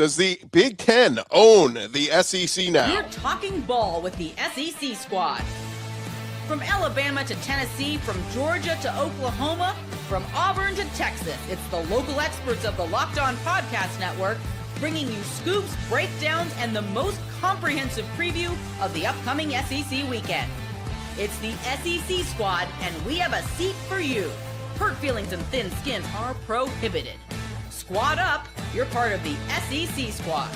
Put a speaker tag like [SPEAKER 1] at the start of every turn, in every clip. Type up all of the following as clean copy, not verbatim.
[SPEAKER 1] Does the Big Ten own the SEC now?
[SPEAKER 2] We're talking ball with the SEC squad. From Alabama to Tennessee, from Georgia to Oklahoma, from Auburn to Texas, it's the local experts of the Locked On Podcast Network bringing you scoops, breakdowns, and the most comprehensive preview of the upcoming SEC weekend. It's the SEC squad, and we have a seat for you. Hurt feelings and thin skins are prohibited. Squad up, you're part of the SEC squad.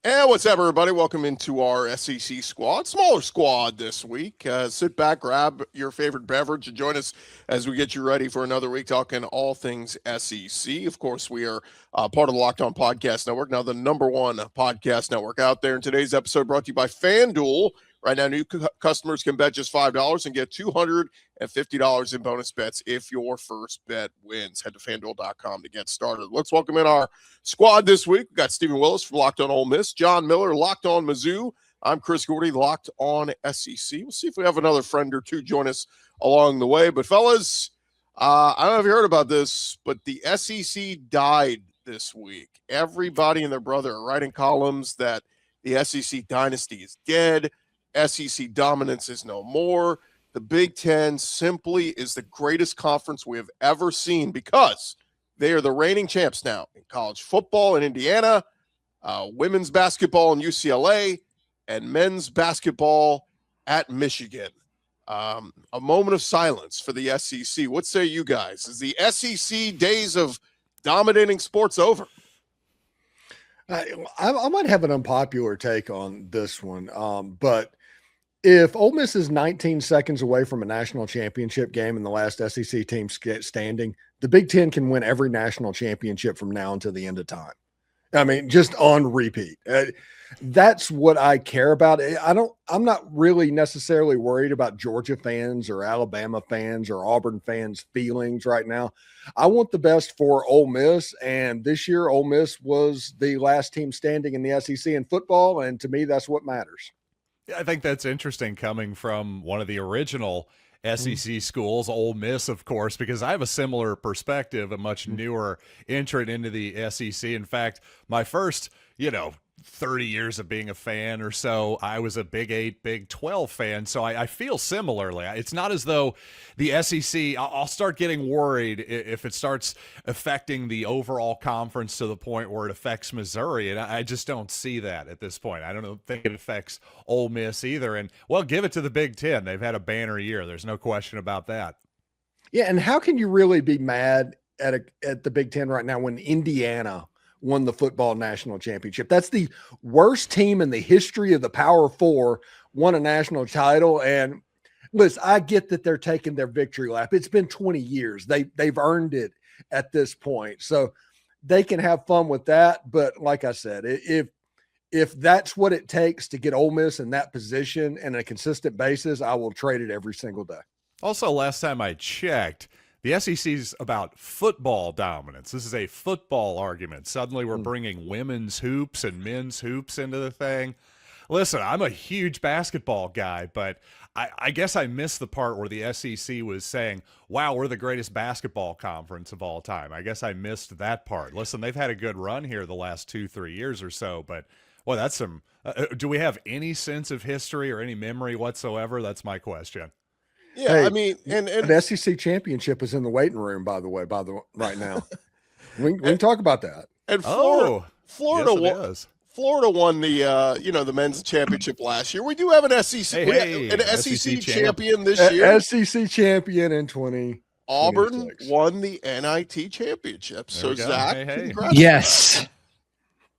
[SPEAKER 1] And what's up, everybody? Welcome into our SEC squad. Smaller squad this week. Sit back, grab your favorite beverage, and join us as we get you ready for another week talking all things SEC. Of course, we are part of the Locked On Podcast Network, now the #1 podcast network out there. And today's episode brought to you by FanDuel. Right now, new customers can bet just $5 and get $250 in bonus bets if your first bet wins. Head to FanDuel.com to get started. Let's welcome in our squad this week. We've got Stephen Willis from Locked On Ole Miss, John Miller, Locked On Mizzou. I'm Chris Gordy, Locked On SEC. We'll see if we have another friend or two join us along the way. But, fellas, I don't know if you heard about this, but the SEC died this week. Everybody and their brother are writing columns that the SEC dynasty is dead. SEC dominance is no more. The Big Ten simply is the greatest conference we have ever seen because they are the reigning champs now in college football in Indiana, women's basketball in UCLA, and men's basketball at Michigan. A moment of silence for the SEC. What say you guys? Is the SEC days of dominating sports over?
[SPEAKER 3] I might have an unpopular take on this one, but if Ole Miss is 19 seconds away from a national championship game and the last SEC team standing, the Big Ten can win every national championship from now until the end of time. I mean, just on repeat. That's what I care about. I'm not really necessarily worried about Georgia fans or Alabama fans or Auburn fans' feelings right now. I want the best for Ole Miss, and this year Ole Miss was the last team standing in the SEC in football, and to me, that's what matters.
[SPEAKER 4] I think that's interesting coming from one of the original SEC schools, Ole Miss, of course, because I have a similar perspective, a much newer entrant into the SEC. In fact, my first, 30 years of being a fan or so, I was a Big 8, Big 12 fan, so I feel similarly. It's not as though the SEC, I'll start getting worried if it starts affecting the overall conference to the point where it affects Missouri, and I just don't see that at this point. I don't think it affects Ole Miss either, and, well, give it to the Big Ten. They've had a banner year. There's no question about that.
[SPEAKER 3] Yeah, and how can you really be mad at the Big Ten right now when Indiana won the football national championship? That's the worst team in the history of the Power Four, won a national title. And listen, I get that they're taking their victory lap. It's been 20 years. They've earned it at this point. So they can have fun with that. But like I said, if that's what it takes to get Ole Miss in that position and a consistent basis, I will trade it every single day.
[SPEAKER 4] Also, last time I checked, the SEC's about football dominance. This is a football argument. Suddenly we're bringing women's hoops and men's hoops into the thing. Listen, I'm a huge basketball guy, but I guess I missed the part where the SEC was saying, wow, we're the greatest basketball conference of all time. I guess I missed that part. Listen, they've had a good run here the last 2-3 years or so, but, well, that's some do we have any sense of history or any memory whatsoever? That's my question.
[SPEAKER 1] Yeah,
[SPEAKER 3] hey,
[SPEAKER 1] I mean, and
[SPEAKER 3] an SEC championship is in the waiting room, by the way, right now. we can talk about that.
[SPEAKER 1] And
[SPEAKER 4] Florida
[SPEAKER 1] yes, Florida won the the men's championship last year. We do have an SEC an SEC champion this year.
[SPEAKER 3] SEC champion in 20.
[SPEAKER 1] Auburn won the NIT championship. So Zach,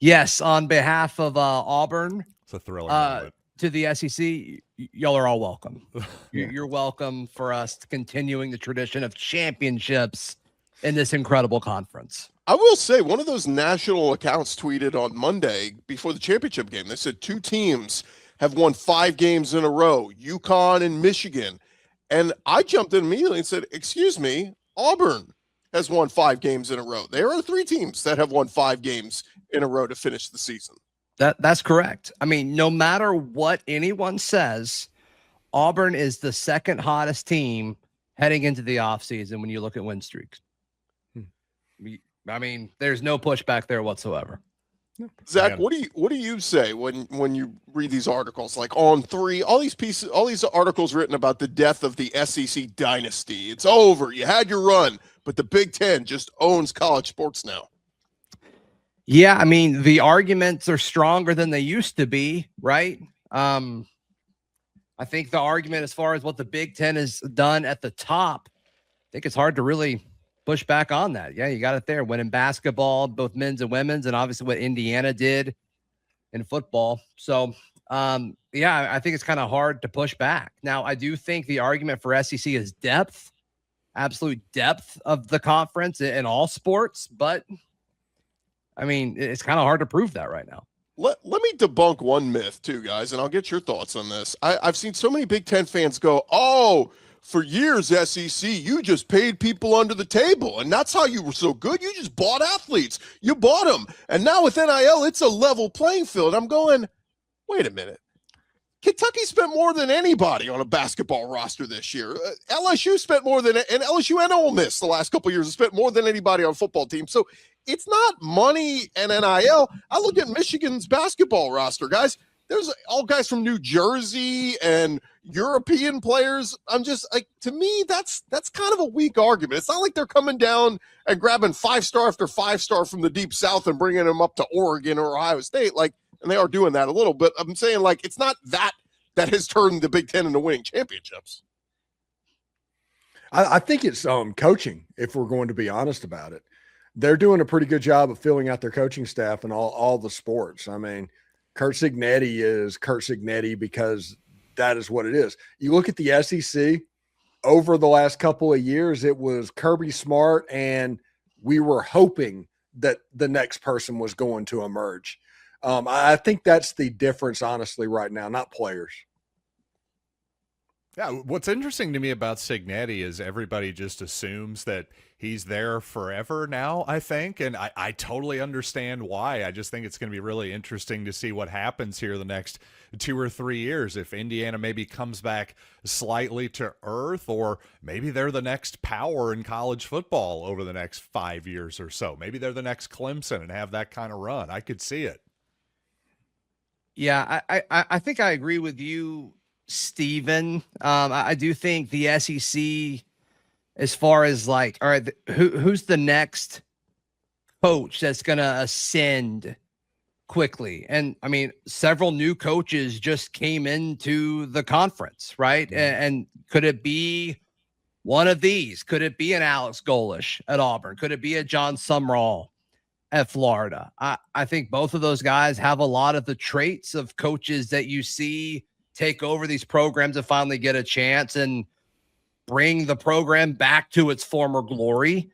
[SPEAKER 5] yes, on behalf of Auburn,
[SPEAKER 4] it's a thrilling moment.
[SPEAKER 5] To the SEC, y'all are all welcome. You're welcome for us continuing the tradition of championships in this incredible conference.
[SPEAKER 1] I will say one of those national accounts tweeted on Monday before the championship game. They said 2 teams have won 5 games in a row, UConn and Michigan. And I jumped in immediately and said, excuse me, Auburn has won 5 games in a row. There are 3 teams that have won 5 games in a row to finish the season.
[SPEAKER 5] That's correct. I mean, no matter what anyone says, Auburn is the second hottest team heading into the offseason when you look at win streaks. I mean, there's no pushback there whatsoever.
[SPEAKER 1] Zach, what do you say when you read these articles? Like On Three, all these articles written about the death of the SEC Dynasty. It's over. You had your run, but the Big Ten just owns college sports now.
[SPEAKER 5] Yeah, I mean, the arguments are stronger than they used to be, right? I think the argument as far as what the Big Ten has done at the top, I think it's hard to really push back on that. Yeah, you got it there. Winning basketball, both men's and women's, and obviously what Indiana did in football. So, yeah, I think it's kind of hard to push back. Now, I do think the argument for SEC is depth, absolute depth of the conference in all sports. But, I mean, it's kind of hard to prove that right now.
[SPEAKER 1] Let me debunk one myth, too, guys, and I'll get your thoughts on this. I've seen so many Big Ten fans go, oh, for years, SEC, you just paid people under the table, and that's how you were so good. You just bought athletes. You bought them. And now with NIL, it's a level playing field. I'm going, wait a minute. Kentucky spent more than anybody on a basketball roster this year. LSU spent more than, and LSU and Ole Miss the last couple of years have spent more than anybody on football teams. So it's not money and NIL. I look at Michigan's basketball roster, guys. There's all guys from New Jersey and European players. I'm just like, to me, that's kind of a weak argument. It's not like they're coming down and grabbing 5-star after 5-star from the deep South and bringing them up to Oregon or Ohio State. Like, and they are doing that a little, but I'm saying, like, it's not that has turned the Big Ten into winning championships.
[SPEAKER 3] I think it's coaching, if we're going to be honest about it. They're doing a pretty good job of filling out their coaching staff in all the sports. I mean, Curt Cignetti is Curt Cignetti because that is what it is. You look at the SEC over the last couple of years, it was Kirby Smart, and we were hoping that the next person was going to emerge. I think that's the difference, honestly, right now, not players.
[SPEAKER 4] Yeah, what's interesting to me about Cignetti is everybody just assumes that he's there forever now, I think, and I totally understand why. I just think it's going to be really interesting to see what happens here the next 2 or 3 years. If Indiana maybe comes back slightly to earth, or maybe they're the next power in college football over the next 5 years or so. Maybe they're the next Clemson and have that kind of run. I could see it.
[SPEAKER 5] Yeah, I think I agree with you, Steven. I do think the SEC, as far as like, all right, who's the next coach that's going to ascend quickly? And I mean, several new coaches just came into the conference, right? And could it be one of these? Could it be an Alex Golish at Auburn? Could it be a John Sumrall at Florida? I think both of those guys have a lot of the traits of coaches that you see take over these programs and finally get a chance and bring the program back to its former glory.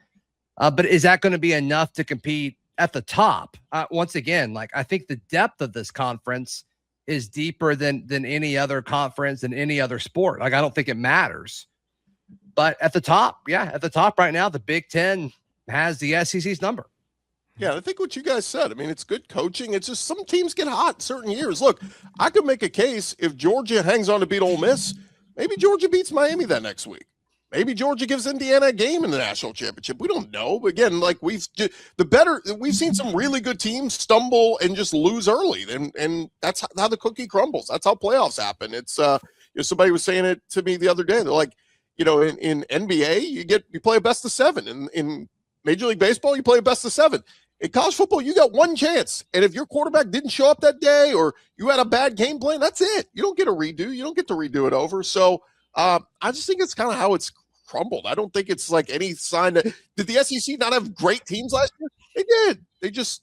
[SPEAKER 5] But is that going to be enough to compete at the top? Once again, like, I think the depth of this conference is deeper than any other conference and any other sport. Like, I don't think it matters. But at the top, yeah, at the top right now, the Big Ten has the SEC's number.
[SPEAKER 1] Yeah, I think what you guys said. I mean, it's good coaching. It's just some teams get hot certain years. Look, I could make a case if Georgia hangs on to beat Ole Miss, maybe Georgia beats Miami that next week. Maybe Georgia gives Indiana a game in the national championship. We don't know. But again, like we've seen some really good teams stumble and just lose early, and that's how the cookie crumbles. That's how playoffs happen. It's somebody was saying it to me the other day. They're like, in NBA you play a best of 7. In Major League Baseball, you play a best of 7. In college football, you got one chance. And if your quarterback didn't show up that day or you had a bad game plan, that's it. You don't get a redo. You don't get to redo it over. So I just think it's kind of how it's crumbled. I don't think it's like any sign that – did the SEC not have great teams last year? They did.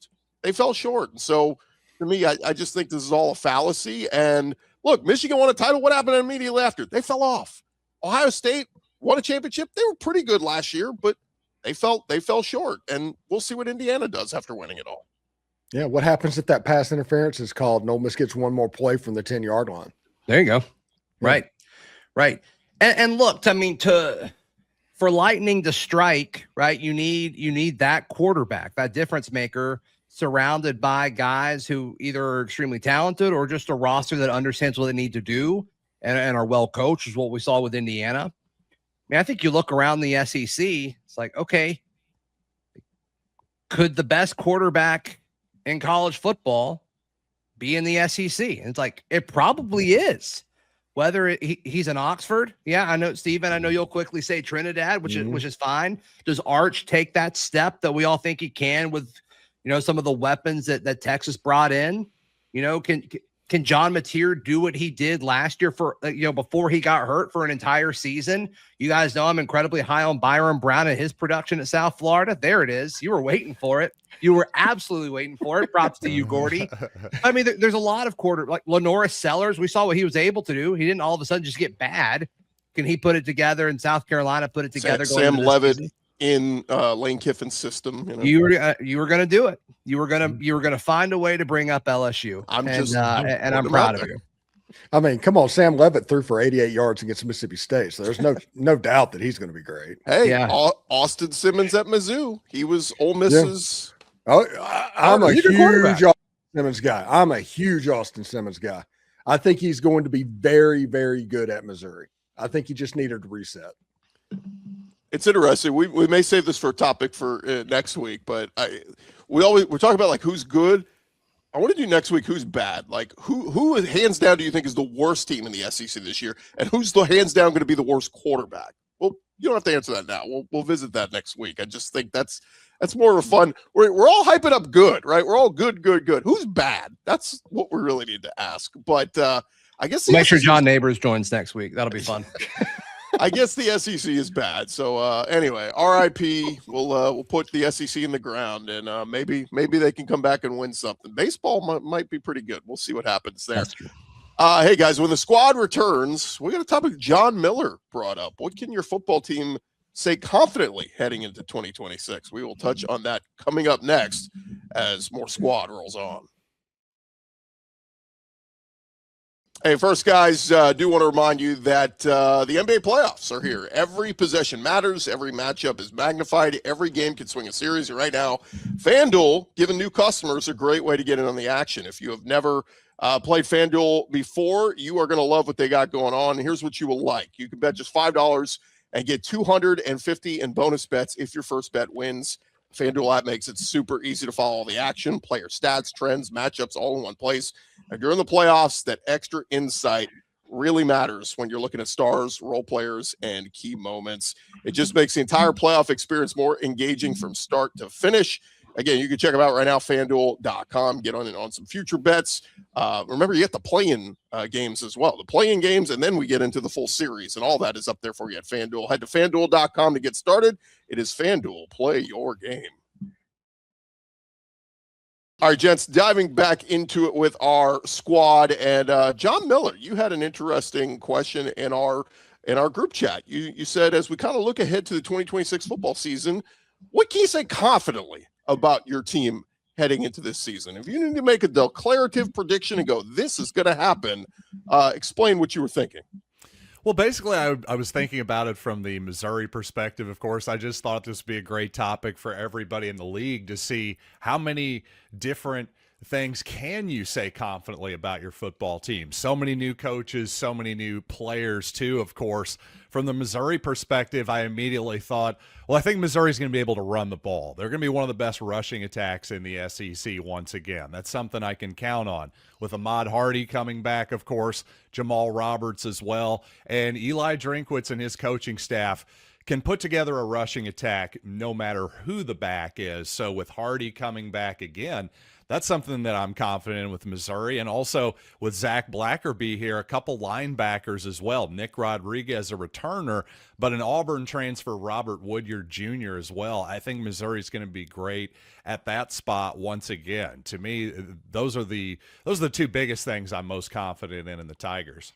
[SPEAKER 1] They fell short. And so to me, I just think this is all a fallacy. And look, Michigan won a title. What happened immediately after? They fell off. Ohio State won a championship. They were pretty good last year, but they fell short, and we'll see what Indiana does after winning it all.
[SPEAKER 3] Yeah, what happens if that pass interference is called and Ole Miss gets one more play from the 10-yard line?
[SPEAKER 5] There you go. Yeah. Right. And look, I mean, for lightning to strike, right, you need that quarterback, that difference maker, surrounded by guys who either are extremely talented or just a roster that understands what they need to do and are well coached, is what we saw with Indiana. I mean, I think you look around the SEC, it's like, okay, could the best quarterback in college football be in the SEC? And it's like, it probably is. Whether he's in Oxford, yeah, I know, Steven, I know you'll quickly say Trinidad, which is fine. Does Arch take that step that we all think he can with, some of the weapons that Texas brought in? Can John Mateer do what he did last year for, before he got hurt for an entire season? You guys know I'm incredibly high on Byron Brown and his production at South Florida. There it is. You were waiting for it. You were absolutely waiting for it. Props to you, Gordy. I mean, there's a lot of like Lenoris Sellers. We saw what he was able to do. He didn't all of a sudden just get bad. Can he put it together in South Carolina, put it together?
[SPEAKER 1] Sam Leavitt in Lane Kiffin's system.
[SPEAKER 5] You were going to do it. You were going to find a way to bring up LSU. I'm proud of you.
[SPEAKER 3] I mean, come on, Sam Leavitt threw for 88 yards against Mississippi State, so there's no doubt that he's going to be great.
[SPEAKER 1] Hey, yeah. Austin Simmons at Mizzou. He was Ole Miss's.
[SPEAKER 3] Yeah. I'm a huge Austin Simmons guy. I'm a huge Austin Simmons guy. I think he's going to be very, very good at Missouri. I think he just needed to reset.
[SPEAKER 1] It's interesting. We may save this for a topic for next week, but we're talking about like who's good. I want to do next week who's bad. Like who hands down do you think is the worst team in the SEC this year, and who's the hands down going to be the worst quarterback? Well, you don't have to answer that now. We'll visit that next week. I just think that's more of a fun. We're all hyping up good, right? We're all good. Who's bad? That's what we really need to ask. But I guess
[SPEAKER 5] make sure John Neighbors joins next week. That'll be fun.
[SPEAKER 1] I guess the SEC is bad. So anyway, RIP. We'll put the SEC in the ground, and maybe they can come back and win something. Baseball might be pretty good. We'll see what happens there.
[SPEAKER 5] That's true.
[SPEAKER 1] Hey guys, when the squad returns, we got a topic John Miller brought up. What can your football team say confidently heading into 2026? We will touch on that coming up next as more squad rolls on. Hey, first, guys, do want to remind you that the NBA playoffs are here. Every possession matters. Every matchup is magnified. Every game can swing a series. And right now, FanDuel giving new customers a great way to get in on the action. If you have never played FanDuel before, you are going to love what they got going on. And here's what you will like. You can bet just $5 and get $250 in bonus bets if your first bet wins. FanDuel app makes it super easy to follow all the action, player stats, trends, matchups, all in one place. And during the playoffs, that extra insight really matters when you're looking at stars, role players, and key moments. It just makes the entire playoff experience more engaging from start to finish. Again, you can check them out right now, FanDuel.com. Get on some future bets. Remember, you get the play-in games as well. The play-in games, and then we get into the full series, and all that is up there for you at FanDuel. Head to FanDuel.com to get started. It is FanDuel. Play your game. All right, gents, diving back into it with our squad. And John Miller, you had an interesting question in our group chat. You said, as we kind of look ahead to the 2026 football season, what can you say confidently about your team heading into this season? If you need to make a declarative prediction and go, this is going to happen, explain what you were thinking.
[SPEAKER 4] Well, basically, I was thinking about it from the Missouri perspective, of course. I just thought this would be a great topic for everybody in the league to see how many different things can you say confidently about your football team. So many new coaches, so many new players, too, of course. From the Missouri perspective, I immediately thought, well, I think Missouri's going to be able to run the ball. They're going to be one of the best rushing attacks in the SEC once again. That's something I can count on. With Ahmad Hardy coming back, of course, Jamal Roberts as well, and Eli Drinkwitz and his coaching staff can put together a rushing attack no matter who the back is. So with Hardy coming back again, that's something that I'm confident in with Missouri. And also with Zach Blackerby here, a couple linebackers as well. Nick Rodriguez, a returner, but an Auburn transfer, Robert Woodyard Jr. as well. I think Missouri's going to be great at that spot once again. To me, those are the two biggest things I'm most confident in the Tigers.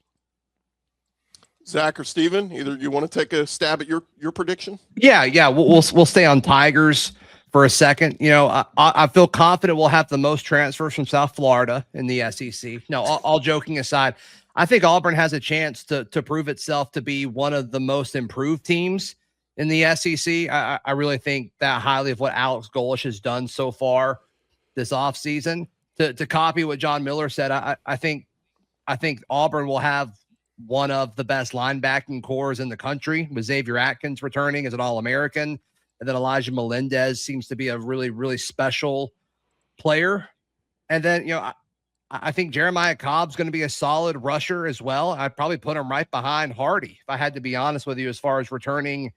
[SPEAKER 1] Zach or Steven, either you want to take a stab at your prediction?
[SPEAKER 5] Yeah. We'll stay on Tigers for a second. I feel confident we'll have the most transfers from South Florida in the SEC. No, all joking aside, I think Auburn has a chance to prove itself to be one of the most improved teams in the SEC. I really think that highly of what Alex Golish has done so far this offseason. To copy what John Miller said, I think Auburn will have one of the best linebacking cores in the country, with Xavier Atkins returning as an All-American. And then Elijah Melendez seems to be a really, really special player. And then, I think Jeremiah Cobb's going to be a solid rusher as well. I'd probably put him right behind Hardy, if I had to be honest with you, as far as returning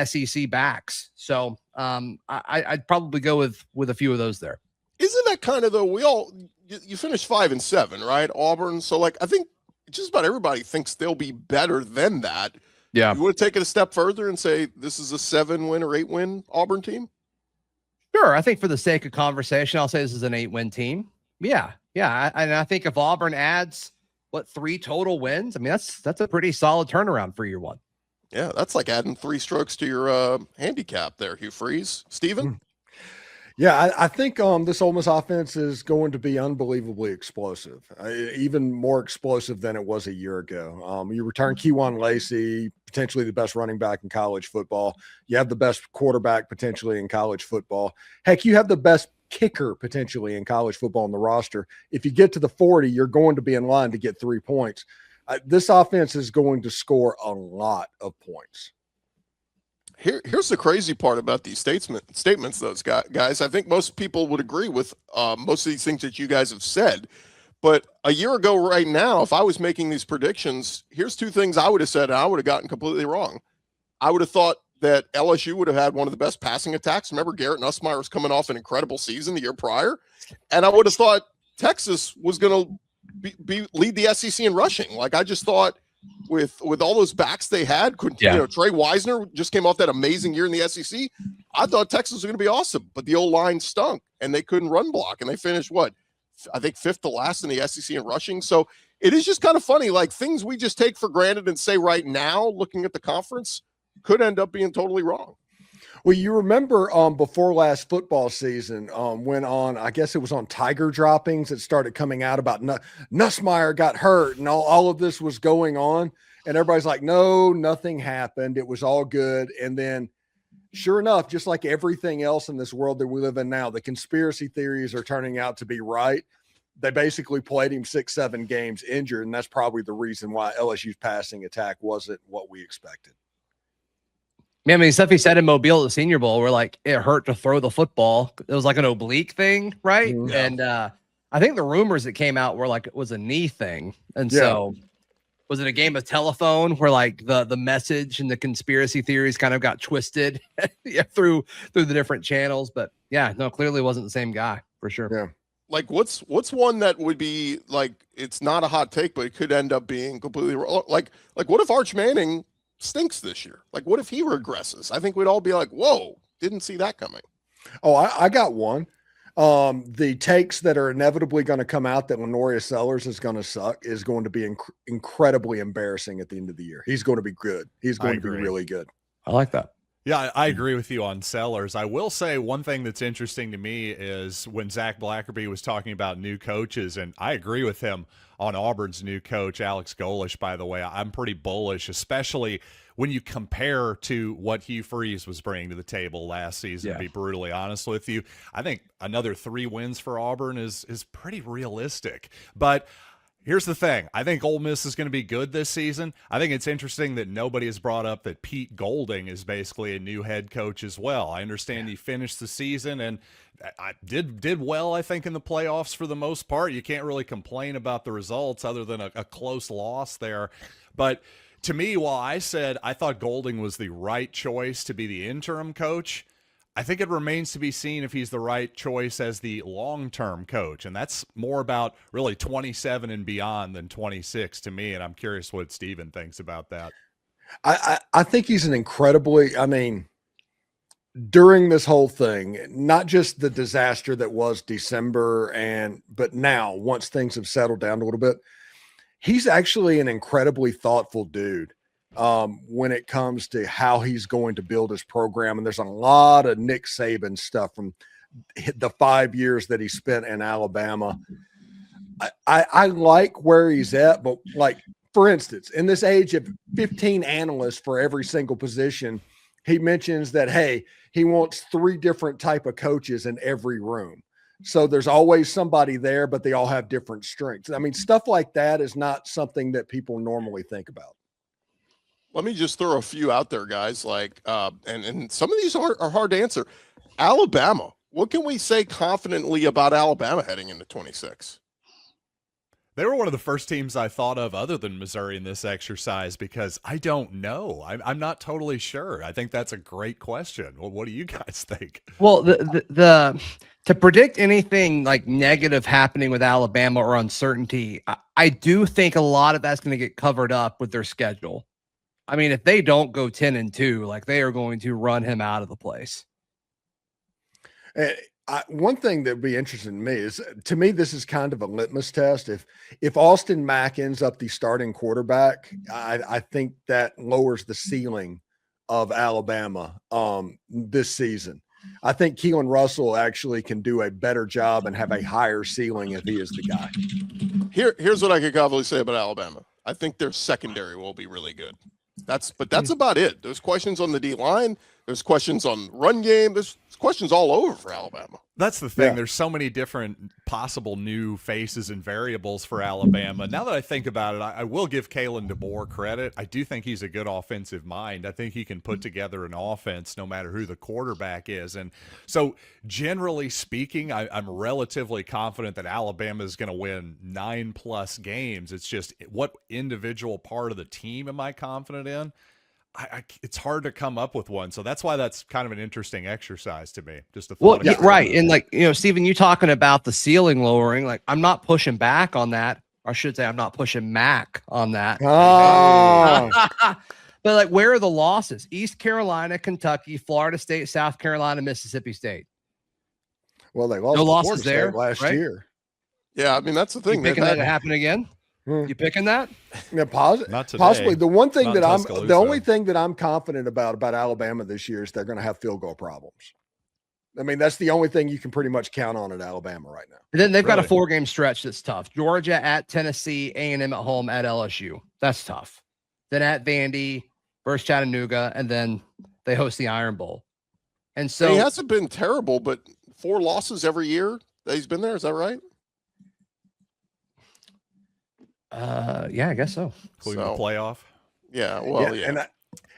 [SPEAKER 5] SEC backs. So I'd probably go with a few of those there.
[SPEAKER 1] Isn't that kind of you finished 5-7, right? Auburn. So I think just about everybody thinks they'll be better than that.
[SPEAKER 5] Yeah.
[SPEAKER 1] You want to take it a step further and say this is a 7-win or 8-win Auburn team?
[SPEAKER 5] Sure. I think for the sake of conversation, I'll say this is an 8-win team. Yeah. Yeah. And I think if Auburn adds 3 total wins, I mean, that's a pretty solid turnaround for year one.
[SPEAKER 1] Yeah. That's like adding 3 strokes to your handicap there, Hugh Freeze. Steven?
[SPEAKER 3] Yeah, I think this Ole Miss offense is going to be unbelievably explosive, even more explosive than it was a year ago. You return Kejuan Lacey, potentially the best running back in college football. You have the best quarterback potentially in college football. Heck, you have the best kicker potentially in college football on the roster. If you get to the 40, you're going to be in line to get 3 points. This offense is going to score a lot of points.
[SPEAKER 1] Here's the crazy part about these statements, those guys. I think most people would agree with most of these things that you guys have said. But a year ago right now, if I was making these predictions, here's 2 things I would have said and I would have gotten completely wrong. I would have thought that LSU would have had one of the best passing attacks. Remember, Garrett Nussmeier was coming off an incredible season the year prior. And I would have thought Texas was going to lead the SEC in rushing. I just thought with all those backs they had, Trey Wisner just came off that amazing year in the SEC. I thought Texas was going to be awesome, but the O-line stunk and they couldn't run block, and they finished I think 5th to last in the SEC in rushing. So it is just kind of funny, things we just take for granted and say right now, looking at the conference, could end up being totally wrong.
[SPEAKER 3] Well, you remember before last football season, I guess it was on Tiger droppings, it started coming out about Nussmeier got hurt and all of this was going on. And everybody's like, no, nothing happened. It was all good. And then sure enough, just like everything else in this world that we live in now, the conspiracy theories are turning out to be right. They basically played him 6-7 games injured. And that's probably the reason why LSU's passing attack wasn't what we expected.
[SPEAKER 5] Yeah, I mean, stuff he said in Mobile at the Senior Bowl where it hurt to throw the football. It was like an oblique thing, right?
[SPEAKER 3] Yeah.
[SPEAKER 5] And I think the rumors that came out were it was a knee thing. And so was it a game of telephone where the message and the conspiracy theories kind of got twisted through the different channels? But yeah, no, clearly wasn't the same guy for sure.
[SPEAKER 3] Yeah.
[SPEAKER 1] What's one that would be it's not a hot take, but it could end up being completely wrong? What if Arch Manning stinks this year? What if he regresses? I think we'd all be like, whoa, didn't see that coming.
[SPEAKER 3] Oh, I got one. The takes that are inevitably going to come out that Lenoria Sellers is going to suck is going to be incredibly embarrassing at the end of the year. He's going to be good. He's going to be really good.
[SPEAKER 5] I like that.
[SPEAKER 4] Yeah, I agree with you on Sellers. I will say one thing that's interesting to me is when Zach Blackerby was talking about new coaches, and I agree with him on Auburn's new coach, Alex Golesh, by the way. I'm pretty bullish, especially when you compare to what Hugh Freeze was bringing to the table last season, to be brutally honest with you. I think another 3 wins for Auburn is pretty realistic. But here's the thing. I think Ole Miss is going to be good this season. I think it's interesting that nobody has brought up that Pete Golding is basically a new head coach as well. I understand he finished the season and I did well, I think, in the playoffs for the most part. You can't really complain about the results other than a close loss there. But to me, while I said I thought Golding was the right choice to be the interim coach, I think it remains to be seen if he's the right choice as the long-term coach. And that's more about really 27 and beyond than 26 to me. And I'm curious what Steven thinks about that.
[SPEAKER 3] I think he's an incredibly, during this whole thing, not just the disaster that was December but now once things have settled down a little bit, he's actually an incredibly thoughtful dude. When it comes to how he's going to build his program. And there's a lot of Nick Saban stuff from the 5 years that he spent in Alabama. I like where he's at, but for instance, in this age of 15 analysts for every single position, he mentions that, hey, he wants 3 different type of coaches in every room. So there's always somebody there, but they all have different strengths. Stuff like that is not something that people normally think about.
[SPEAKER 1] Let me just throw a few out there, guys. Like, and some of these are hard to answer. Alabama. What can we say confidently about Alabama heading into 26?
[SPEAKER 4] They were one of the first teams I thought of other than Missouri in this exercise because I don't know. I'm not totally sure. I think that's a great question. Well, what do you guys think?
[SPEAKER 5] Well, the to predict anything like negative happening with Alabama or uncertainty, I do think a lot of that's going to get covered up with their schedule. I mean, if they don't go 10-2, like they are going to run him out of the place.
[SPEAKER 3] One thing that would be interesting to me is, to me, this is kind of a litmus test. If Austin Mack ends up the starting quarterback, I think that lowers the ceiling of Alabama this season. I think Keelan Russell actually can do a better job and have a higher ceiling if he is the guy.
[SPEAKER 1] Here's what I could confidently say about Alabama. I think their secondary will be really good. That's about it. There's questions on the D line. There's questions on run game. There's questions all over for Alabama.
[SPEAKER 4] That's the thing.
[SPEAKER 3] Yeah.
[SPEAKER 4] There's so many different possible new faces and variables for Alabama. Now that I think about it, I will give Kalen DeBoer credit. I do think he's a good offensive mind. I think he can put together an offense no matter who the quarterback is. And so generally speaking, I'm relatively confident that Alabama is going to win 9+ games. It's just what individual part of the team am I confident in? It's hard to come up with one. So that's why that's kind of an interesting exercise to me. Just a
[SPEAKER 5] Well, yeah, right. And like, Stephen, you talking about the ceiling lowering, like I'm not pushing back on that. Or I should say I'm not pushing Mac on that.
[SPEAKER 3] Oh.
[SPEAKER 5] But like, where are the losses? East Carolina, Kentucky, Florida State, South Carolina, Mississippi State.
[SPEAKER 3] Well, they lost
[SPEAKER 5] No
[SPEAKER 3] to
[SPEAKER 5] losses
[SPEAKER 3] Florida State
[SPEAKER 5] there,
[SPEAKER 3] last
[SPEAKER 5] right?
[SPEAKER 3] year.
[SPEAKER 1] Yeah, I mean, that's the thing.
[SPEAKER 5] You picking that to happen again? You picking that?
[SPEAKER 3] Yeah,
[SPEAKER 4] Not today.
[SPEAKER 3] possibly. The one thing
[SPEAKER 4] Not
[SPEAKER 3] that
[SPEAKER 4] in Tuscaloosa.
[SPEAKER 3] the only thing that I'm confident about Alabama this year is they're going to have field goal problems. I mean, that's the only thing you can pretty much count on at Alabama right now.
[SPEAKER 5] And then they've got a
[SPEAKER 4] Really?
[SPEAKER 5] 4-game stretch that's tough. Georgia at Tennessee, A&M at home, at LSU. That's tough. Then at Vandy versus Chattanooga, and then they host the Iron Bowl. And so
[SPEAKER 1] he hasn't been terrible, but 4 losses every year that he's been there. Is that right?
[SPEAKER 5] yeah, I guess so.
[SPEAKER 4] Including the playoff.
[SPEAKER 1] Yeah. Well, yeah.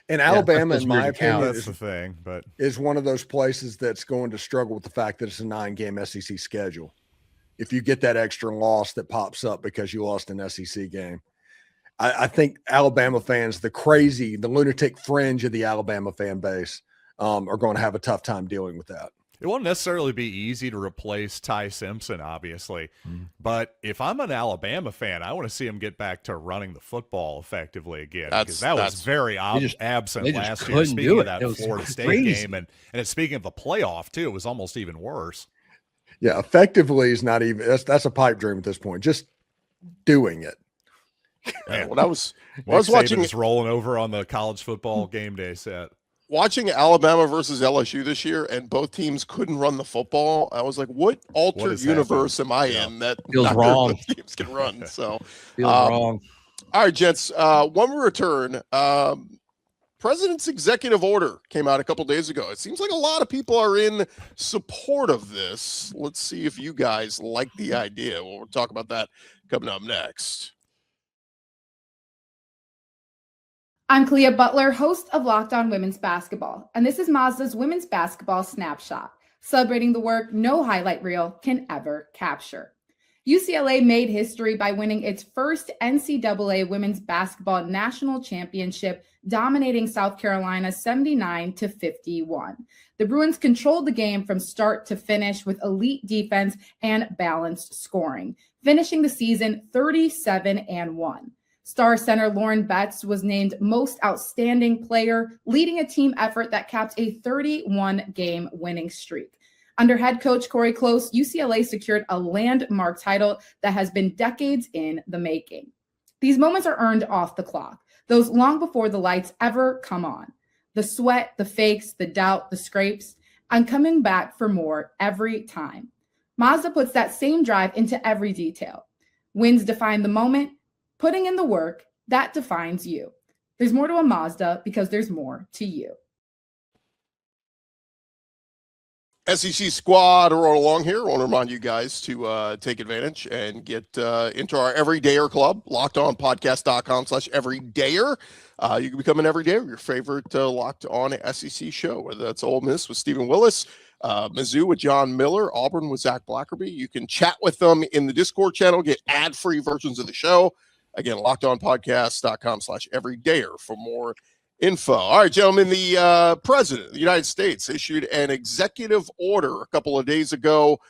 [SPEAKER 3] And Alabama,
[SPEAKER 5] that's
[SPEAKER 3] in my
[SPEAKER 5] weird to count.
[SPEAKER 3] opinion,
[SPEAKER 4] That's the thing. But
[SPEAKER 3] is one of those places that's going to struggle with the fact that it's a 9-game SEC schedule. If you get that extra loss that pops up because you lost an SEC game, I think Alabama fans, the lunatic fringe of the Alabama fan base, are going to have a tough time dealing with that.
[SPEAKER 4] it won't necessarily be easy to replace Ty Simpson, obviously. But if I'm an Alabama fan, I want to see him get back to running the football effectively again. Because that was very absent last year. Speaking of that Florida State game, and speaking of the playoff, too, it was almost even worse.
[SPEAKER 3] Yeah, effectively is not even that's a pipe dream at this point. Just doing it.
[SPEAKER 1] Man, when I was
[SPEAKER 4] Nick
[SPEAKER 1] watching
[SPEAKER 4] Saban's rolling over on the college football game day set.
[SPEAKER 1] Watching Alabama versus LSU this year, and both teams couldn't run the football, I was like, "What alternate universe am I in that
[SPEAKER 5] feels wrong?
[SPEAKER 1] Teams can run." So
[SPEAKER 5] Feels wrong.
[SPEAKER 1] All right, gents. When we return, President's executive order came out a couple days ago. It seems like a lot of people are in support of this. Let's see if you guys like the idea. We'll talk about that coming up next.
[SPEAKER 6] I'm Clea Butler, host of Locked On Women's Basketball, and this is Mazda's Women's Basketball Snapshot, celebrating the work no highlight reel can ever capture. UCLA made history by winning its first NCAA Women's Basketball National Championship, dominating South Carolina 79-51. The Bruins controlled the game from start to finish with elite defense and balanced scoring, finishing the season 37-1. Star center Lauren Betts was named Most Outstanding Player, leading a team effort that capped a 31-game winning streak. Under head coach Corey Close, UCLA secured a landmark title that has been decades in the making. These moments are earned off the clock, those long before the lights ever come on. The sweat, the fakes, the doubt, the scrapes. I'm coming back for more every time. Mazda puts that same drive into every detail. Wins define the moment. Putting in the work, that defines you. There's more to a Mazda because there's more to you.
[SPEAKER 1] SEC squad roll along here. I want to remind you guys to take advantage and get into our Everydayer Club, lockedonpodcast.com/everydayer. You can become an everydayer, your favorite Locked On SEC show, whether that's Ole Miss with Stephen Willis, Mizzou with John Miller, Auburn with Zach Blackerby. You can chat with them in the Discord channel, get ad-free versions of the show. Again, lockedonpodcast.com/everydayer for more info. All right, gentlemen, the president of the United States issued an executive order a couple of days ago.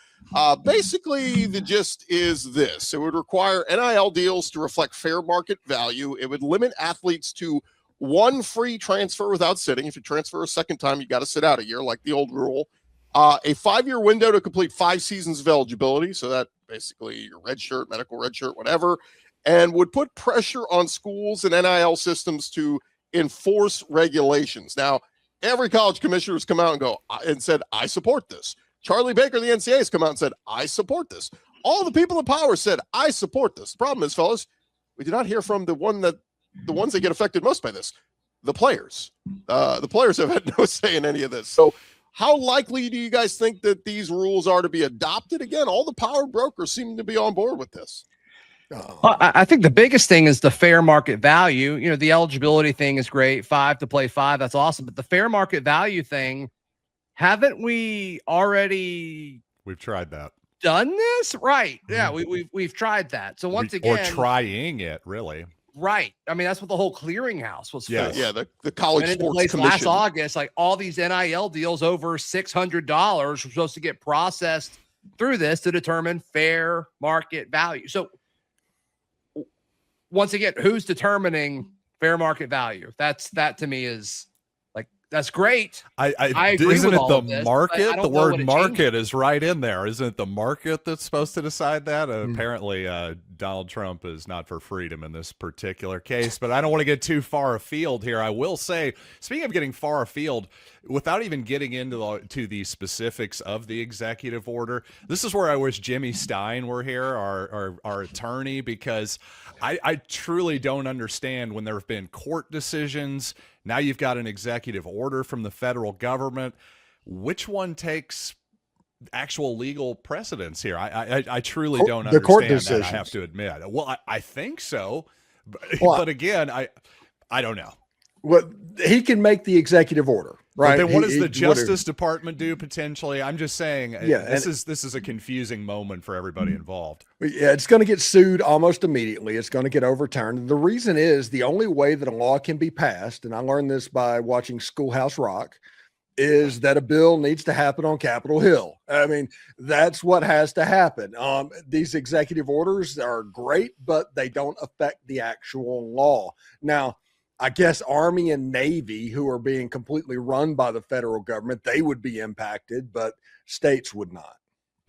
[SPEAKER 1] Basically, the gist is this. It would require NIL deals to reflect fair market value. It would limit athletes to one free transfer without sitting. If you transfer a second time, you got to sit out a year, like the old rule. A 5-year window to complete 5 seasons of eligibility. So that basically your red shirt, medical red shirt, whatever, and would put pressure on schools and NIL systems to enforce regulations. Now, every college commissioner has come out and said, I support this. Charlie Baker, the NCAA, has come out and said, I support this. All the people in power said, I support this. The problem is, fellas, we did not hear from the ones that get affected most by this, the players. The players have had no say in any of this. So how likely do you guys think that these rules are to be adopted again? All the power brokers seem to be on board with this.
[SPEAKER 5] Well, I think the biggest thing is the fair market value. You know, the eligibility thing is great. 5 to play 5, that's awesome. But the fair market value thing, haven't we already?
[SPEAKER 4] We've tried that.
[SPEAKER 5] Done this? Right. Yeah, we've tried that. So once again,
[SPEAKER 4] or trying it, really.
[SPEAKER 5] Right. I mean, that's what the whole clearinghouse was for.
[SPEAKER 1] Yeah, the college sports commission.
[SPEAKER 5] Last August, like all these NIL deals over $600 were supposed to get processed through this to determine fair market value. So once again, who's determining fair market value? That to me is like, that's great. I agree
[SPEAKER 4] isn't
[SPEAKER 5] with
[SPEAKER 4] it
[SPEAKER 5] all
[SPEAKER 4] the
[SPEAKER 5] of this,
[SPEAKER 4] market? The word market
[SPEAKER 5] changes.
[SPEAKER 4] is right in there. Isn't it the market that's supposed to decide that? Apparently, Donald Trump is not for freedom in this particular case, but I don't want to get too far afield here. I will say, speaking of getting far afield, without even getting into the specifics of the executive order, this is where I wish Jimmy Stein were here, our attorney, because I truly don't understand when there have been court decisions. Now you've got an executive order from the federal government. Which one takes actual legal precedence here? I truly don't understand
[SPEAKER 3] the court
[SPEAKER 4] that,
[SPEAKER 3] decisions.
[SPEAKER 4] I have to admit. Well, I think so. But again, I don't know.
[SPEAKER 3] Well, he can make the executive order, right?
[SPEAKER 4] But then what does the Justice Department do potentially? I'm just saying, this is a confusing moment for everybody involved.
[SPEAKER 3] Yeah, it's going to get sued almost immediately. It's going to get overturned. The reason is the only way that a law can be passed, and I learned this by watching Schoolhouse Rock, is that a bill needs to happen on Capitol Hill. I mean, that's what has to happen. These executive orders are great, but they don't affect the actual law. Now, I guess Army and Navy, who are being completely run by the federal government, they would be impacted, but states would not.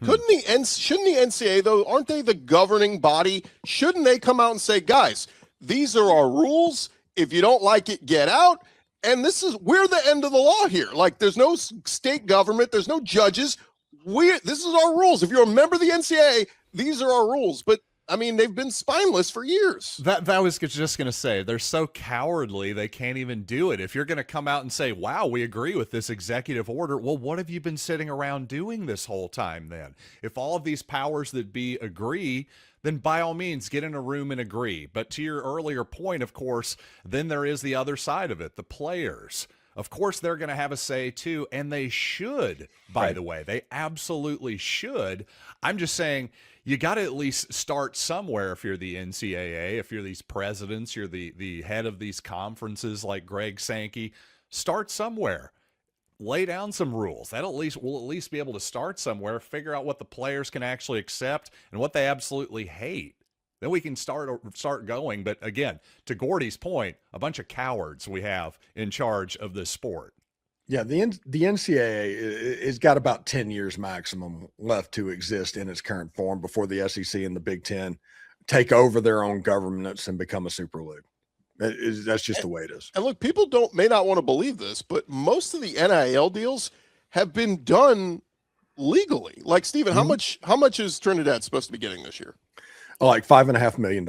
[SPEAKER 1] Shouldn't the NCAA, though, aren't they the governing body? Shouldn't they come out and say, guys, these are our rules. If you don't like it, get out. And we're the end of the law here. Like, there's no state government. There's no judges. This is our rules. If you're a member of the NCAA, these are our rules. But I mean, they've been spineless for years.
[SPEAKER 4] That was just going to say, they're so cowardly, they can't even do it. If you're going to come out and say, wow, we agree with this executive order, well, what have you been sitting around doing this whole time then? If all of these powers that be agree, then by all means, get in a room and agree. But to your earlier point, of course, then there is the other side of it, the players. Of course, they're going to have a say too, and they should, by the way. They absolutely should. I'm just saying, you got to at least start somewhere if you're the NCAA, if you're these presidents, you're the head of these conferences like Greg Sankey. Start somewhere. Lay down some rules. We'll at least be able to start somewhere, figure out what the players can actually accept and what they absolutely hate. Then we can start going. But again, to Gordy's point, a bunch of cowards we have in charge of this sport.
[SPEAKER 3] Yeah, the NCAA has got about 10 years maximum left to exist in its current form before the SEC and the Big Ten take over their own governance and become a super league. That's just the way it is.
[SPEAKER 1] And look, people may not want to believe this, but most of the NIL deals have been done legally. Like, Stephen, how much is Trinidad supposed to be getting this year?
[SPEAKER 3] Like $5.5 million.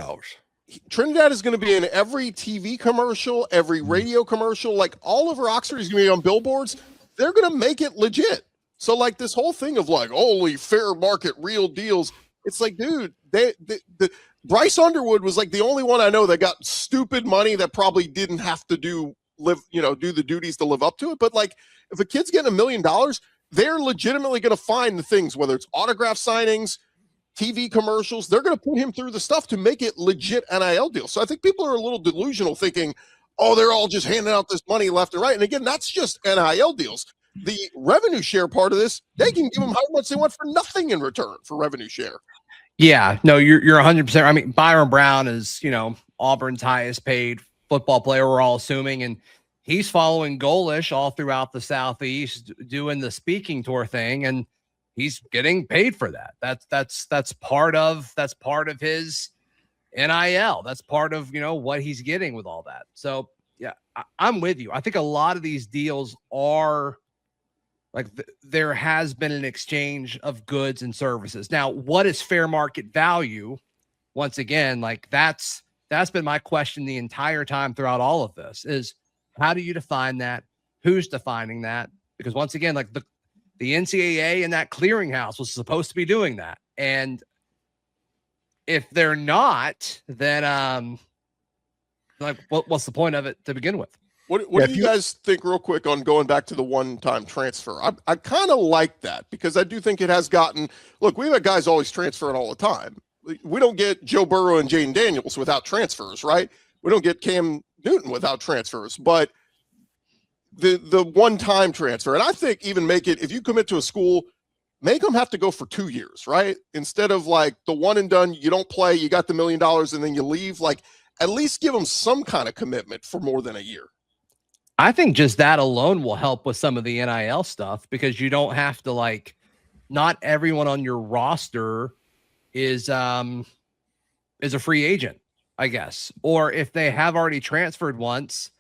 [SPEAKER 1] Trinidad is going to be in every TV commercial, every radio commercial. Like, Oliver Oxford is going to be on billboards. They're going to make it legit. So like this whole thing of like only fair market real deals, it's like, dude, the Bryce Underwood was like the only one I know that got stupid money that probably didn't have to do the duties to live up to it. But like if a kid's getting $1 million, they're legitimately going to find the things, whether it's autograph signings, TV commercials, they're going to put him through the stuff to make it legit NIL deals. So I think people are a little delusional thinking, oh, they're all just handing out this money left and right. And again, that's just NIL deals. The revenue share part of this, they can give them how much they want for nothing in return for revenue share.
[SPEAKER 5] Yeah, no, you're 100%. I mean, Byron Brown is, Auburn's highest paid football player, we're all assuming, and he's following Golish all throughout the Southeast doing the speaking tour thing, and he's getting paid for that. That's part of his NIL. That's part of, what he's getting with all that. So yeah, I'm with you. I think a lot of these deals are like there has been an exchange of goods and services. Now, what is fair market value? Once again, like that's been my question the entire time throughout all of this is how do you define that? Who's defining that? Because once again, like the NCAA and that clearinghouse was supposed to be doing that. And if they're not, then like what's the point of it to begin with?
[SPEAKER 1] What do you guys think real quick on going back to the one-time transfer? I kind of like that because I do think it has gotten – look, we've had guys always transferring all the time. We don't get Joe Burrow and Jaden Daniels without transfers, right? We don't get Cam Newton without transfers. But the one-time transfer, and I think even make it – if you commit to a school, make them have to go for 2 years, right? Instead of like the one and done, you don't play, you got the $1 million, and then you leave. Like at least give them some kind of commitment for more than a year.
[SPEAKER 5] I think just that alone will help with some of the NIL stuff because you don't have to like, not everyone on your roster is a free agent, I guess. Or if they have already transferred once,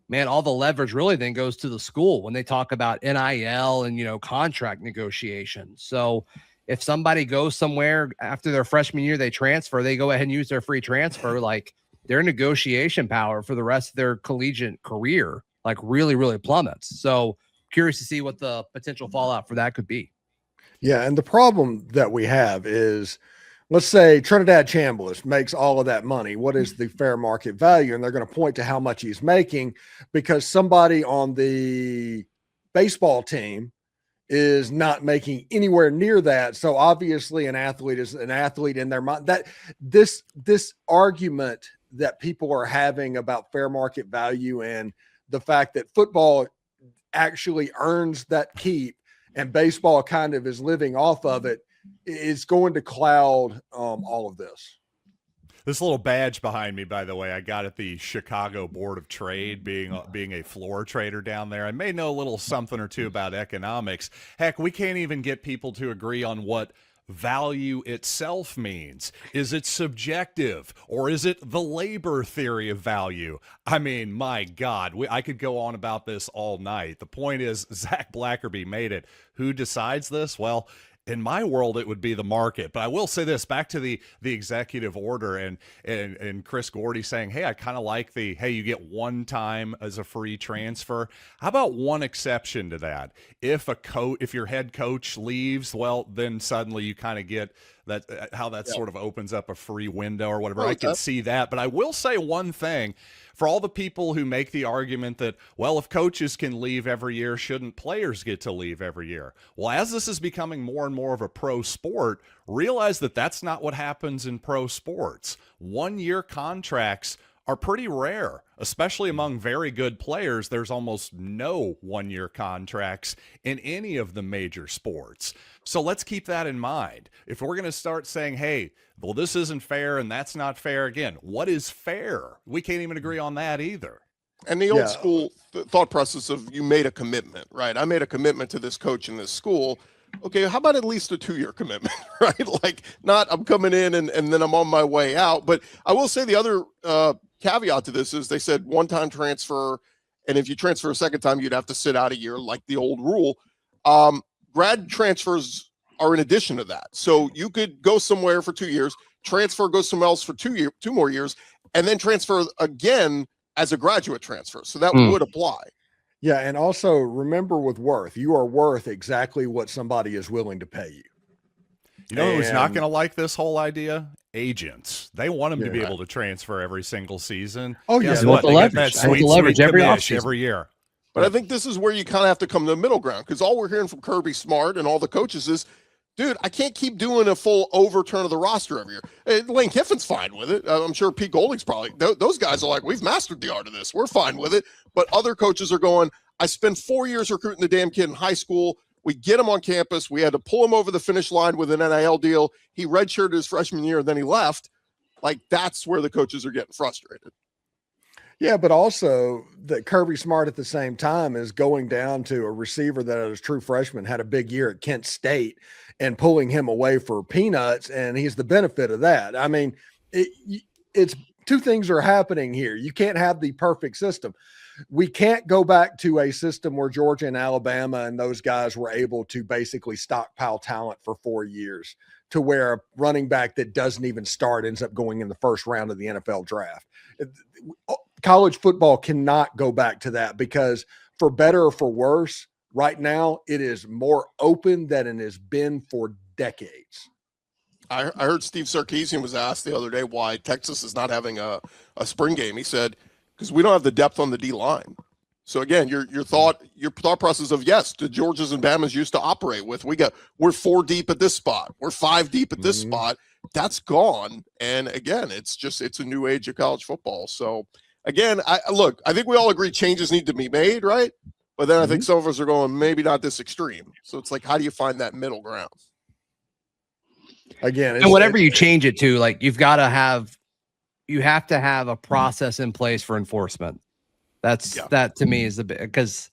[SPEAKER 5] man, all the leverage really then goes to the school when they talk about NIL and, contract negotiations. So if somebody goes somewhere after their freshman year, they transfer, they go ahead and use their free transfer, like their negotiation power for the rest of their collegiate career like really, really plummets. So curious to see what the potential fallout for that could be.
[SPEAKER 3] Yeah. And the problem that we have is, let's say Trinidad Chambliss makes all of that money. What is the fair market value? And they're going to point to how much he's making because somebody on the baseball team is not making anywhere near that. So obviously an athlete is an athlete in their mind. That this argument that people are having about fair market value and the fact that football actually earns that keep and baseball kind of is living off of it is going to cloud all of this.
[SPEAKER 4] This little badge behind me, by the way, I got at the Chicago Board of Trade, being a floor trader down there. I may know a little something or two about economics. Heck, we can't even get people to agree on what value itself means. Is it subjective or is it the labor theory of value? I mean, my God, I could go on about this all night. The point is, Zach Blackerby made it. Who decides this? Well, in my world, it would be the market. But I will say this, back to the executive order and Chris Gordy saying, hey, I kind of like hey, you get one time as a free transfer. How about one exception to that? If your head coach leaves, well, then suddenly you kind of get that how that sort of opens up a free window or whatever. I can see that. But I will say one thing. For all the people who make the argument that, well, if coaches can leave every year, shouldn't players get to leave every year? Well, as this is becoming more and more of a pro sport, realize that that's not what happens in pro sports. 1-year contracts are pretty rare, especially among very good players. There's almost no 1-year contracts in any of the major sports. So let's keep that in mind. If we're going to start saying, hey, well, this isn't fair and that's not fair, again, what is fair? We can't even agree on that either.
[SPEAKER 1] And the old school thought process of you made a commitment, right? I made a commitment to this coach in this school. Okay, how about at least a 2-year commitment, right? Like not I'm coming in and then I'm on my way out. But I will say the other caveat to this is they said one-time transfer, and if you transfer a second time, you'd have to sit out a year like the old rule. Grad transfers are in addition to that. So you could go somewhere for 2 years, transfer, go somewhere else for 2 more years, and then transfer again as a graduate transfer. So that would apply.
[SPEAKER 3] Yeah, and also remember with worth, you are worth exactly what somebody is willing to pay you.
[SPEAKER 4] You know who's not
[SPEAKER 3] And-
[SPEAKER 4] going to like this whole idea? Agents. They want them to be
[SPEAKER 3] Yeah.
[SPEAKER 4] able to transfer every single season.
[SPEAKER 3] Oh,
[SPEAKER 4] Guess
[SPEAKER 3] yeah,
[SPEAKER 4] what?
[SPEAKER 5] the
[SPEAKER 4] They get
[SPEAKER 5] leverage.
[SPEAKER 4] that
[SPEAKER 5] They want
[SPEAKER 4] sweet,
[SPEAKER 5] the leverage
[SPEAKER 4] sweet
[SPEAKER 5] every
[SPEAKER 4] commish
[SPEAKER 5] offseason.
[SPEAKER 4] every year.
[SPEAKER 1] But I think this is where you kind of have to come to the middle ground, because all we're hearing from Kirby Smart and all the coaches is, dude, I can't keep doing a full overturn of the roster every year. Lane Kiffin's fine with it. I'm sure Pete Golding's probably, those guys are like, we've mastered the art of this. We're fine with it. But other coaches are going, I spent 4 years recruiting the damn kid in high school. We get him on campus. We had to pull him over the finish line with an NIL deal. He redshirted his freshman year, and then he left. Like, that's where the coaches are getting frustrated.
[SPEAKER 3] Yeah, but also that Kirby Smart at the same time is going down to a receiver that as a true freshman had a big year at Kent State and pulling him away for peanuts, and he's the benefit of that. I mean, it's two things are happening here. You can't have the perfect system. We can't go back to a system where Georgia and Alabama and those guys were able to basically stockpile talent for 4 years to where a running back that doesn't even start ends up going in the first round of the NFL draft. College football cannot go back to that, because for better or for worse, right now it is more open than it has been for decades.
[SPEAKER 1] I heard Steve Sarkisian was asked the other day why Texas is not having a spring game. He said, because we don't have the depth on the D line. So again, your thought process of, yes, the Georgias and Bamas used to operate with, we're 4 deep at this spot, we're 5 deep at this spot. That's gone. And again, it's a new age of college football. So again, I think we all agree changes need to be made, right? But then I think some of us are going, maybe not this extreme. So it's like, how do you find that middle ground?
[SPEAKER 3] Again,
[SPEAKER 5] And whatever you change it to, like, you have to have a process in place for enforcement. That to me is the big, because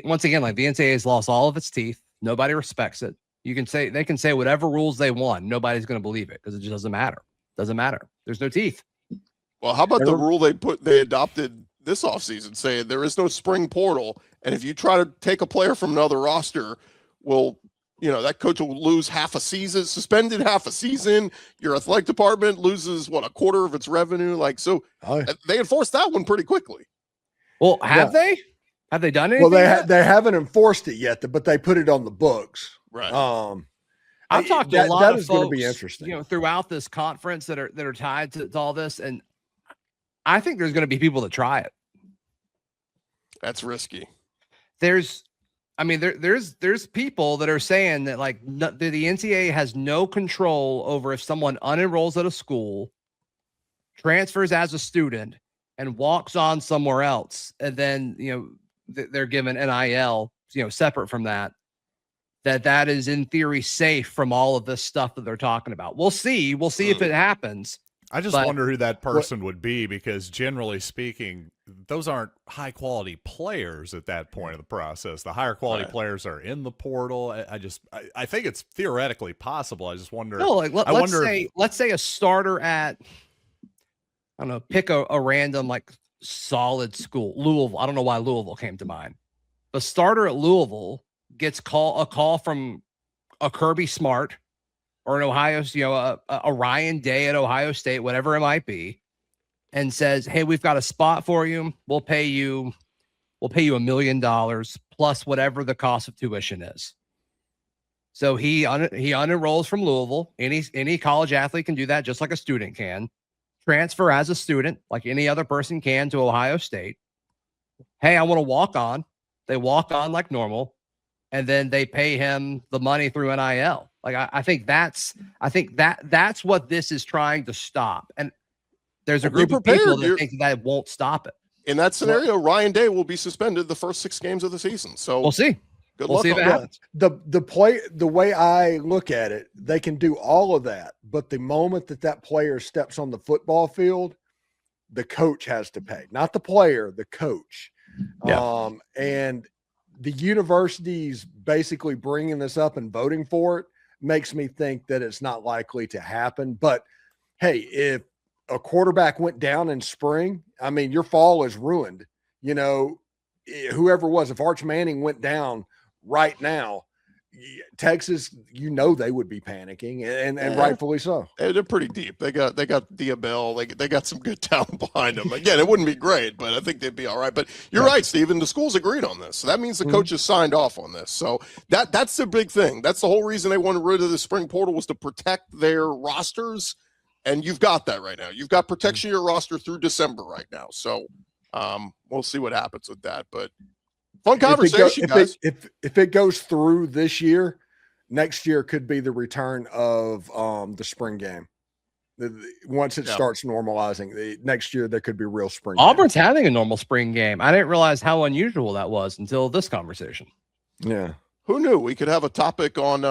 [SPEAKER 5] once again, like, the NCAA has lost all of its teeth. Nobody respects it. They can say whatever rules they want. Nobody's going to believe it, because it just doesn't matter. Doesn't matter. There's no teeth.
[SPEAKER 1] Well, how about the rule they adopted this offseason, saying there is no spring portal, and if you try to take a player from another roster, that coach will lose half a season, suspended half a season. Your athletic department loses a quarter of its revenue. They enforced that one pretty quickly.
[SPEAKER 5] Well, have they done anything?
[SPEAKER 3] Well, they haven't enforced it yet, but they put it on the books.
[SPEAKER 1] Right.
[SPEAKER 5] I've talked to a lot of
[SPEAKER 3] is going
[SPEAKER 5] folks,
[SPEAKER 3] to be interesting,
[SPEAKER 5] throughout this conference that are tied to all this, and I think there's going to be people that try it.
[SPEAKER 1] That's risky.
[SPEAKER 5] There's people that are saying that, like, the NCAA has no control over if someone unenrolls at a school, transfers as a student, and walks on somewhere else, and then they're given NIL, separate from that. That is in theory safe from all of this stuff that they're talking about. We'll see if it happens.
[SPEAKER 4] I just wonder who that person would be, because generally speaking, those aren't high quality players at that point of the process. The higher quality players are in the portal. I think it's theoretically possible. I just wonder.
[SPEAKER 5] No, like, let's say a starter at, I don't know, pick a random, like, solid school, Louisville. I don't know why Louisville came to mind. The starter at Louisville gets a call from a Kirby Smart or an Ohio, a Ryan Day at Ohio State, whatever it might be, and says, "Hey, we've got a spot for you. We'll pay you $1 million plus whatever the cost of tuition is." So he unenrolls from Louisville. Any college athlete can do that, just like a student can. Transfer as a student, like any other person can, to Ohio State. Hey, I want to walk on. They walk on like normal, and then they pay him the money through NIL. Like, I think that's what this is trying to stop. And there's a group of people that think that won't stop it.
[SPEAKER 1] In that scenario, Ryan Day will be suspended the first 6 games of the season. So
[SPEAKER 5] we'll see.
[SPEAKER 1] Good luck.
[SPEAKER 5] See if it happens.
[SPEAKER 3] The way I look at it, they can do all of that, but the moment that player steps on the football field, the coach has to pay, not the player, the coach.
[SPEAKER 5] Yeah.
[SPEAKER 3] And the universities basically bringing this up and voting for it makes me think that it's not likely to happen. But hey, if a quarterback went down in spring, I mean, your fall is ruined. Whoever it was, if Arch Manning went down right now, Texas, they would be panicking, and rightfully so.
[SPEAKER 1] They're pretty deep. They got Diabell. They got some good talent behind them. Again, it wouldn't be great, but I think they'd be all right. But you're right, Stephen. The schools agreed on this, so that means the coaches signed off on this. So that's the big thing. That's the whole reason they wanted rid of the spring portal, was to protect their rosters, and you've got that right now. You've got protection of your roster through December right now. So we'll see what happens with that, but. Fun conversation, guys.
[SPEAKER 3] If it goes through this year, next year could be the return of the spring game. Once it starts normalizing, next year there could be real spring.
[SPEAKER 5] Auburn's having a normal spring game. I didn't realize how unusual that was until this conversation.
[SPEAKER 3] Yeah.
[SPEAKER 1] Who knew we could have a topic on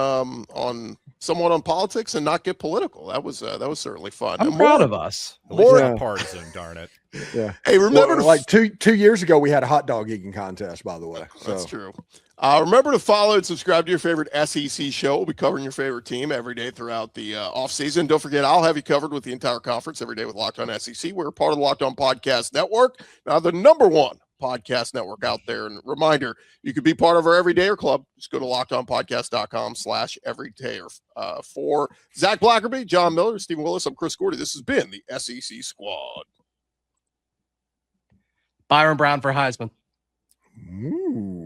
[SPEAKER 1] somewhat on politics and not get political? That was certainly fun.
[SPEAKER 5] I'm proud of us.
[SPEAKER 4] More partisan, darn it.
[SPEAKER 3] Yeah.
[SPEAKER 1] Hey, remember
[SPEAKER 3] like two years ago we had a hot dog eating contest, by the way.
[SPEAKER 1] That's true. Remember to follow and subscribe to your favorite SEC show. We'll be covering your favorite team every day throughout the off season. Don't forget, I'll have you covered with the entire conference every day with Locked On SEC. We're part of the Locked On Podcast Network, now the #1 podcast network out there. And reminder, you could be part of our Everydayer Club. Just go to lockedonpodcast.com/everydayer. For Zach Blackerby, John Miller, Stephen Willis, I'm Chris Gordy. This has been the SEC Squad.
[SPEAKER 5] Byron Brown for Heisman.
[SPEAKER 3] Ooh.